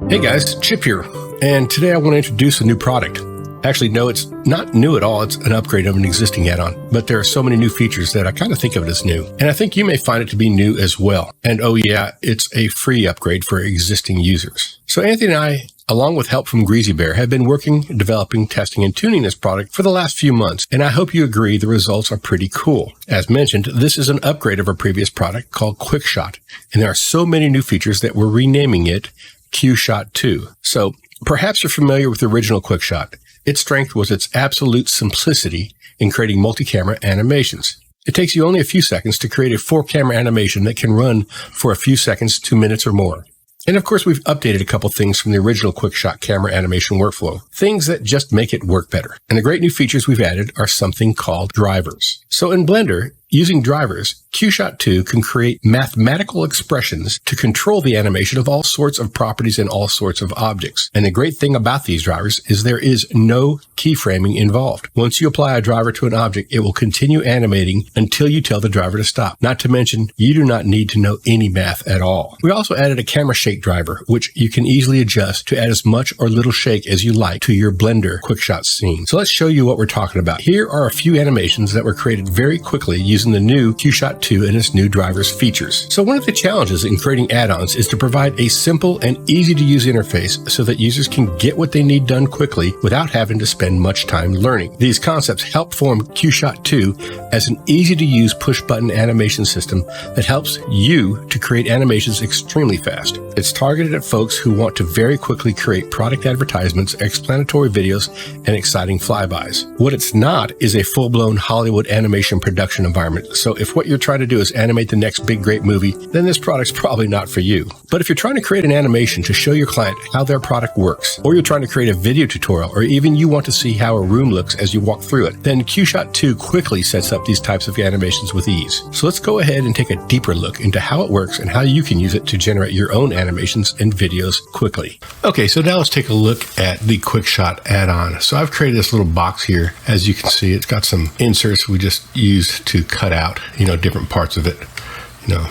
Hey guys, Chip here, and today I want to introduce a new product. Actually, no, it's not new at all. It's an upgrade of an existing add-on, but there are so many new features that I kind of think of it as new. And I think you may find it to be new as well. And oh yeah, it's a free upgrade for existing users. So Anthony and I, along with help from GREEZYBEAR, have been working, developing, testing, and tuning this product for the last few months, and I hope you agree the results are pretty cool. As mentioned, this is an upgrade of our previous product called QuickShot, and there are so many new features that we're renaming it QSHOT2. So perhaps you're familiar with the original QuickShot. Its strength was its absolute simplicity in creating multi-camera animations. It takes you only a few seconds to create a 4-camera animation that can run for a few seconds, 2 minutes or more. And of course, we've updated a couple things from the original QuickShot camera animation workflow, things that just make it work better. And the great new features we've added are something called drivers. So in Blender, using drivers, QSHOT2 can create mathematical expressions to control the animation of all sorts of properties and all sorts of objects. And the great thing about these drivers is there is no keyframing involved. Once you apply a driver to an object, it will continue animating until you tell the driver to stop. Not to mention, you do not need to know any math at all. We also added a camera shake driver, which you can easily adjust to add as much or little shake as you like to your Blender QuickShot scene. So let's show you what we're talking about. Here are a few animations that were created very quickly using the new QSHOT2 and its new drivers features. So one of the challenges in creating add-ons is to provide a simple and easy to use interface so that users can get what they need done quickly without having to spend much time learning. These concepts help form QSHOT2 as an easy to use push button animation system that helps you to create animations extremely fast. It's targeted at folks who want to very quickly create product advertisements, explanatory videos, and exciting flybys. What it's not is a full-blown Hollywood animation production environment. So if what you're trying to do is animate the next big great movie, then this product's probably not for you. But if you're trying to create an animation to show your client how their product works, or you're trying to create a video tutorial, or even you want to see how a room looks as you walk through it, then QSHOT2 quickly sets up these types of animations with ease. So let's go ahead and take a deeper look into how it works and how you can use it to generate your own animations and videos quickly. Okay, so now let's take a look at the QuickShot add-on. So I've created this little box here. As you can see, it's got some inserts we just used to cut out, different parts of it.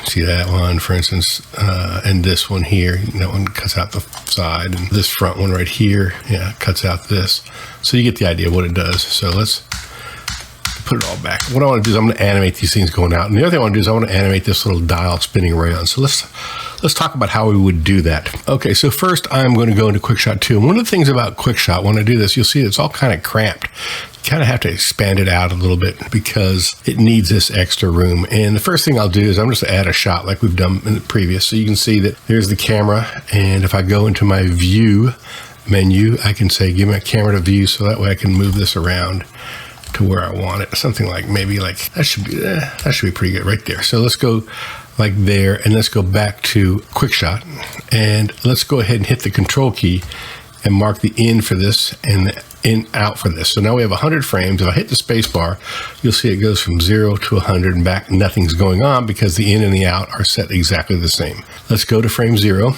See that one, for instance, and this one here, that one cuts out the side, and this front one right here, cuts out this. So you get the idea of what it does. So let's put it all back. What I want to do is I'm going to animate these things going out. And the other thing I want to do is I want to animate this little dial spinning around. So let's talk about how we would do that. Okay, so first I'm going to go into QuickShot2. And one of the things about QuickShot, when I do this, you'll see it's all kind of cramped. You kind of have to expand it out a little bit because it needs this extra room. And the first thing I'll do is I'm just add a shot like we've done in the previous. So you can see that there's the camera. And if I go into my view menu, I can say, give me a camera to view. So that way I can move this around to where I want it. Something like maybe like that should be pretty good right there. So let's go like there, and let's go back to QuickShot, and let's go ahead and hit the control key and mark the in for this and the in out for this. So now we have 100 frames. If I hit the space bar, you'll see it goes from 0 to 100 and back. Nothing's going on because the in and the out are set exactly the same. Let's go to frame 0,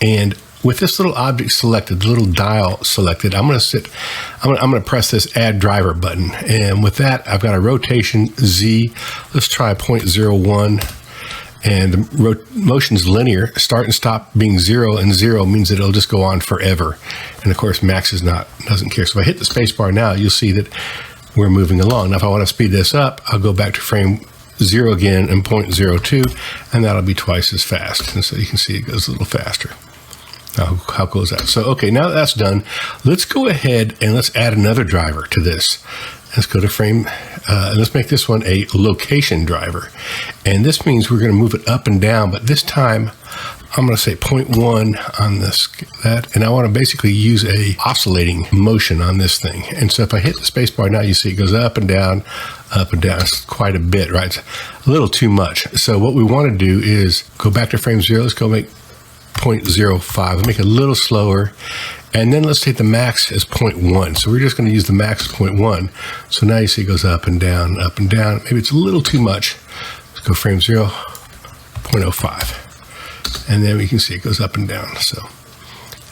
and with this little object selected, the little dial selected, I'm going to press this add driver button. And with that, I've got a rotation Z. Let's try 0.01. And the motion's linear. Start and stop being 0, and 0 means that it'll just go on forever. And of course, Max doesn't care. So if I hit the space bar now, you'll see that we're moving along. Now, if I want to speed this up, I'll go back to frame 0 again and 0.02, and that'll be twice as fast. And so you can see it goes a little faster. How cool is that? So, okay, now that that's done, let's go ahead and let's add another driver to this. Let's go to frame, and let's make this one a location driver. And this means we're going to move it up and down, but this time I'm going to say 0.1 on that, and I want to basically use a oscillating motion on this thing. And so if I hit the space bar now, you see it goes up and down, up and down. It's quite a bit, right? It's a little too much. So what we want to do is go back to frame 0. Let's go make 0.05. Make it a little slower, and then let's take the max as 0.1. So we're just going to use the max as 0.1. So now you see it goes up and down, up and down. Maybe it's a little too much. Let's go frame 0, 0.05, and then we can see it goes up and down. So,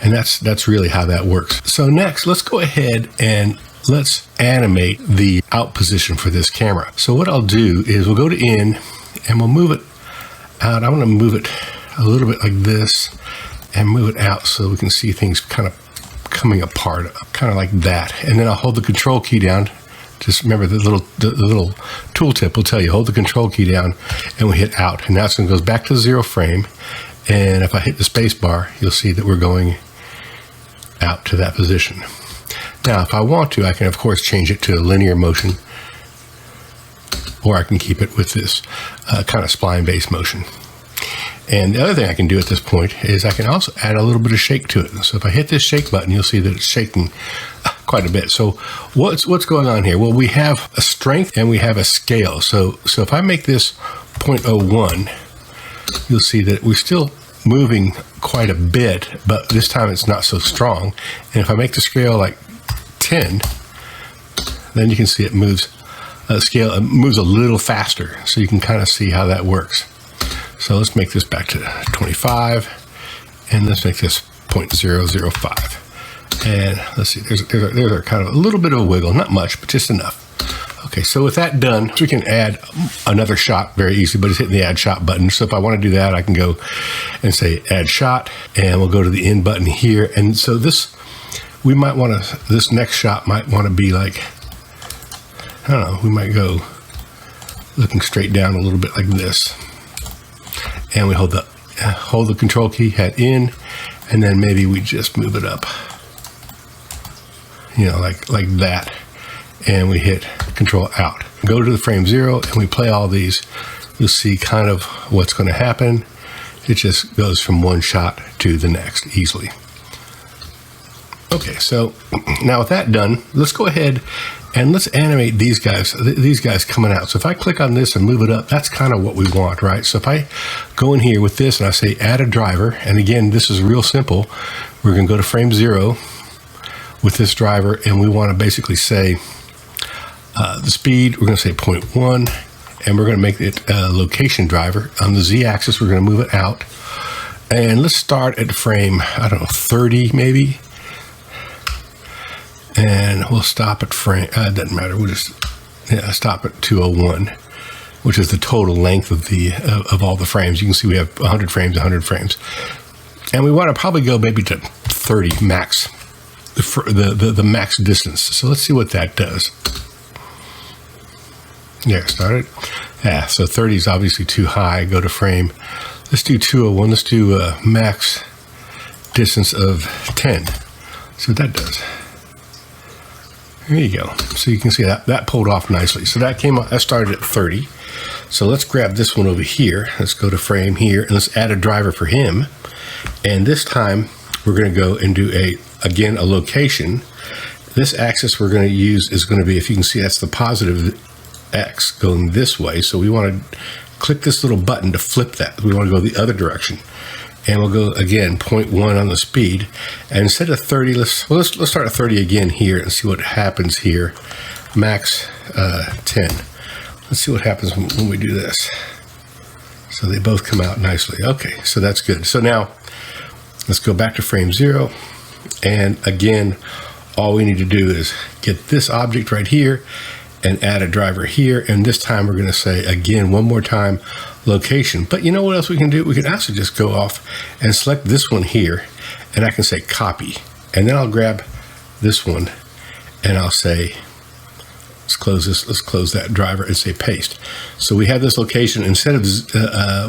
and that's really how that works. So next, let's go ahead and let's animate the out position for this camera. So what I'll do is we'll go to in, and we'll move it out. I'm going to move it a little bit like this, and move it out so we can see things kind of coming apart, kind of like that. And then I'll hold the control key down. Just remember the little tooltip will tell you, hold the control key down, and we hit out. And now it's going to go back to the 0 frame. And if I hit the space bar, you'll see that we're going out to that position. Now, if I want to, I can of course change it to a linear motion, or I can keep it with this kind of spline-based motion. And the other thing I can do at this point is I can also add a little bit of shake to it. So if I hit this shake button, you'll see that it's shaking quite a bit. So what's going on here? Well, we have a strength and we have a scale. So if I make this 0.01, you'll see that we're still moving quite a bit, but this time it's not so strong. And if I make the scale like 10, then you can see it moves. Scale moves a little faster, so you can kind of see how that works. So let's make this back to 25, and let's make this 0.005. And let's see, there's a kind of a little bit of a wiggle, not much, but just enough. Okay, so with that done, we can add another shot very easily, but just hitting the add shot button. So if I want to do that, I can go and say add shot, and we'll go to the end button here. And so this next shot might want to be like, I don't know, we might go looking straight down a little bit like this. And we hold the control key, head in, and then maybe we just move it up, you know, like that. And we hit control out. Go to the frame 0 and we play all these. You'll see kind of what's going to happen. It just goes from one shot to the next easily. Okay, so now with that done, let's go ahead and let's animate these guys coming out. So if I click on this and move it up, that's kind of what we want, right? So if I go in here with this and I say add a driver, and again, this is real simple. We're going to go to frame 0 with this driver, and we want to basically say the speed, we're going to say 0.1, and we're going to make it a location driver. On the Z-axis, we're going to move it out. And let's start at frame, I don't know, 30 maybe. And we'll stop at frame, it doesn't matter, we'll just stop at 201, which is the total length of of all the frames. You can see we have 100 frames, 100 frames. And we want to probably go maybe to 30 max, the max distance. So let's see what that does. Yeah, started. Yeah, so 30 is obviously too high. Go to frame. Let's do 201. Let's do a max distance of 10. See what that does. There you go. So you can see that pulled off nicely. So that started at 30. So let's grab this one over here. Let's go to frame here and let's add a driver for him. And this time we're going to go and do again a location. This axis we're going to use is going to be, if you can see, that's the positive X going this way. So we want to click this little button to flip that. We want to go the other direction. And we'll go again 0.1 on the speed, and instead of 30, let's start at 30 again here and see what happens here. Max 10. Let's see what happens when we do this. So they both come out nicely. Okay, so that's good. So now let's go back to frame 0, and again, all we need to do is get this object right here and add a driver here, and this time we're going to say again one more time location. But you know what else we can do? We can also just go off and select this one here, and I can say copy, and then I'll grab this one and I'll say, let's close this, let's close that driver and say paste. So we have this location. Instead of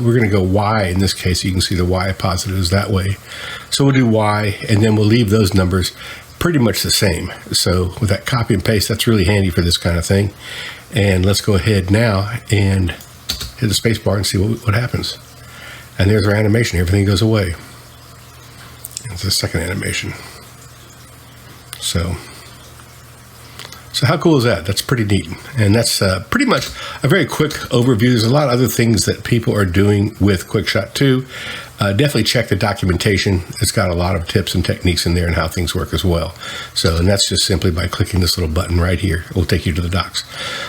we're going to go Y in this case. You can see the Y positive is that way, so we'll do Y, and then we'll leave those numbers pretty much the same. So with that copy and paste, that's really handy for this kind of thing. And let's go ahead now and hit the space bar and see what happens. And there's our animation. Everything goes away. It's the second animation. So how cool is that? That's pretty neat. And that's pretty much a very quick overview. There's a lot of other things that people are doing with QuickShot 2. Definitely check the documentation. It's got a lot of tips and techniques in there and how things work as well. So, and that's just simply by clicking this little button right here. It will take you to the docs.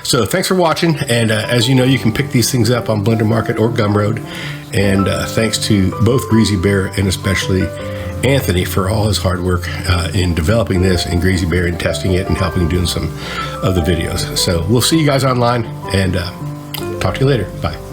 So thanks for watching. And as you know, you can pick these things up on Blender Market or Gumroad. And thanks to both GREEZYBEAR and especially Anthony for all his hard work in developing this, and GREEZYBEAR in testing it and helping doing some of the videos. So we'll see you guys online, and talk to you later. Bye.